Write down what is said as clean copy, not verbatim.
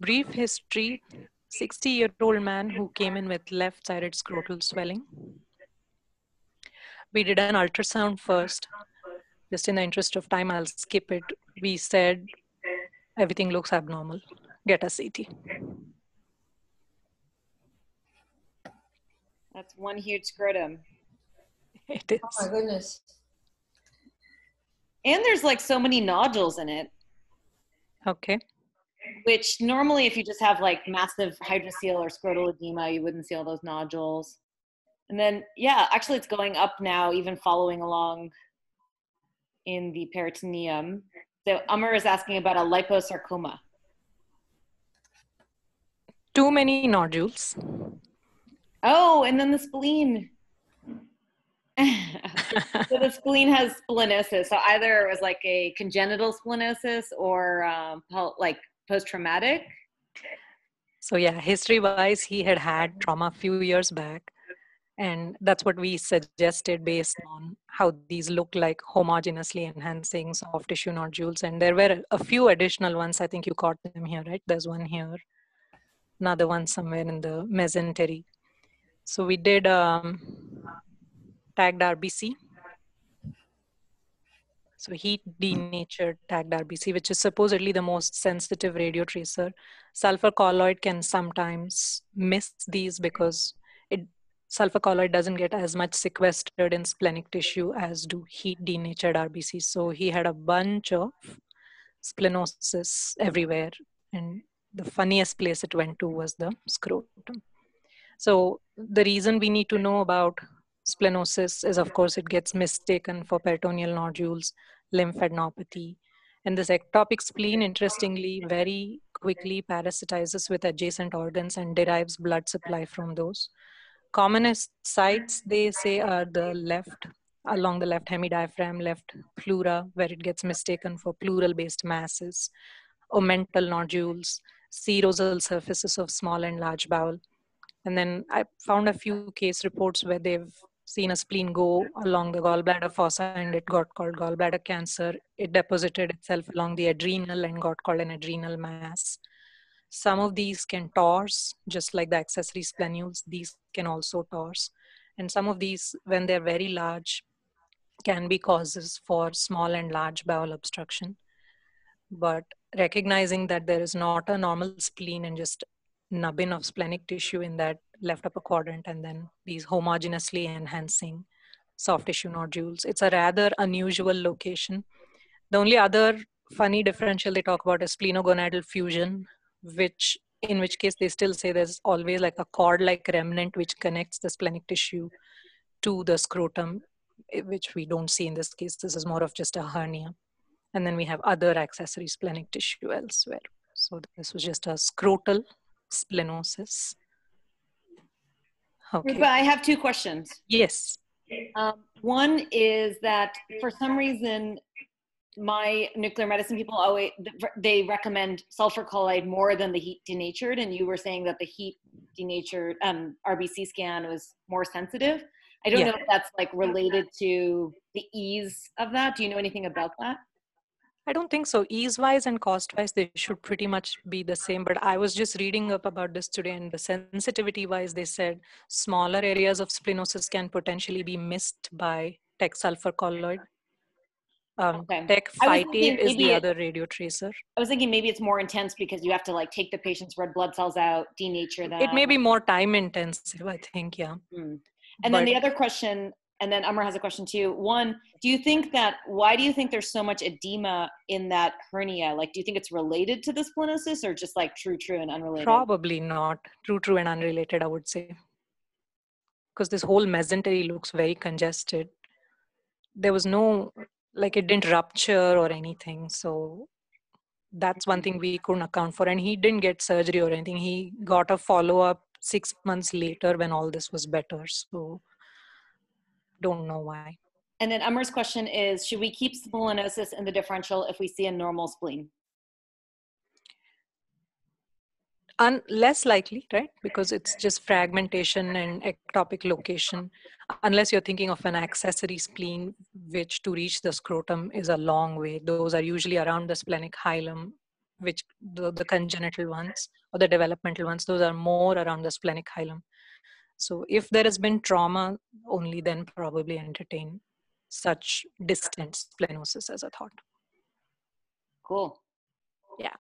Brief history, 60-year-old man who came in with left-sided scrotal swelling. We did an ultrasound first. Just in the interest of time, I'll skip it. We said, everything looks abnormal. Get a CT. That's one huge scrotum. It is. Oh my goodness. And there's like so many nodules in it. Okay. Which normally if you just have like massive hydrocele or scrotal edema, you wouldn't see all those nodules. And then, yeah, actually it's going up now, even following along in the peritoneum. So Amar is asking about a liposarcoma. Too many nodules. Oh, and then the spleen. So the spleen has splenosis. So either it was like a congenital splenosis or like post-traumatic. So yeah, history-wise, he had had trauma a few years back. And that's what we suggested based on how these look like homogeneously enhancing soft tissue nodules. And there were a few additional ones. I think you caught them here, right? There's one here, another one somewhere in the mesentery. So we did tagged RBC. So heat denatured tagged RBC, which is supposedly the most sensitive radio tracer. Sulfur colloid can sometimes miss these because sulfur colloid doesn't get as much sequestered in splenic tissue as do heat denatured RBC. So he had a bunch of splenosis everywhere. And the funniest place it went to was the scrotum. So the reason we need to know about splenosis is, of course, it gets mistaken for peritoneal nodules, lymphadenopathy. And this ectopic spleen, interestingly, very quickly parasitizes with adjacent organs and derives blood supply from those. Commonest sites, they say, are the left, along the left hemidiaphragm, left pleura, where it gets mistaken for pleural-based masses, omental nodules, serosal surfaces of small and large bowel. And then I found a few case reports where they've seen a spleen go along the gallbladder fossa and it got called gallbladder cancer. It deposited itself along the adrenal and got called an adrenal mass. Some of these can torse, just like the accessory splenules. These can also torse. And some of these, when they're very large, can be causes for small and large bowel obstruction. But recognizing that there is not a normal spleen and just nubbin of splenic tissue in that left upper quadrant, and then these homogeneously enhancing soft tissue nodules, it's a rather unusual location. The only other funny differential they talk about is splenogonadal fusion, in which case they still say there's always like a cord-like remnant which connects the splenic tissue to the scrotum, which we don't see in this case. This is more of just a hernia. And then we have other accessory splenic tissue elsewhere. So this was just a scrotal splenosis. Okay. Roopa, I have two questions. Yes. One is that for some reason, my nuclear medicine people always, they recommend sulfur colloid more than the heat denatured, and you were saying that the heat denatured RBC scan was more sensitive. I don't know if that's like related to the ease of that. Do you know anything about that? I don't think so. Ease-wise and cost-wise, they should pretty much be the same. But I was just reading up about this today, and the sensitivity-wise, they said smaller areas of splenosis can potentially be missed by tech sulfur colloid. Tech phytate is the other radio tracer. I was thinking maybe it's more intense because you have to like take the patient's red blood cells out, denature them. It may be more time intensive, I think, yeah. And then the other question, and then Amar has a question too. One, why do you think there's so much edema in that hernia? Like, do you think it's related to the splenosis or just like true and unrelated? Probably not. True and unrelated, I would say. Because this whole mesentery looks very congested. There was no, like it didn't rupture or anything. So that's one thing we couldn't account for. And he didn't get surgery or anything. He got a follow-up 6 months later when all this was better. So don't know why. And then Amar's question is, should we keep splenosis in the differential if we see a normal spleen? Less likely, right? Because it's just fragmentation and ectopic location. Unless you're thinking of an accessory spleen, which to reach the scrotum is a long way. Those are usually around the splenic hilum, which the congenital ones or the developmental ones, those are more around the splenic hilum. So if there has been trauma, only then probably entertain such distant splenosis as a thought. Cool.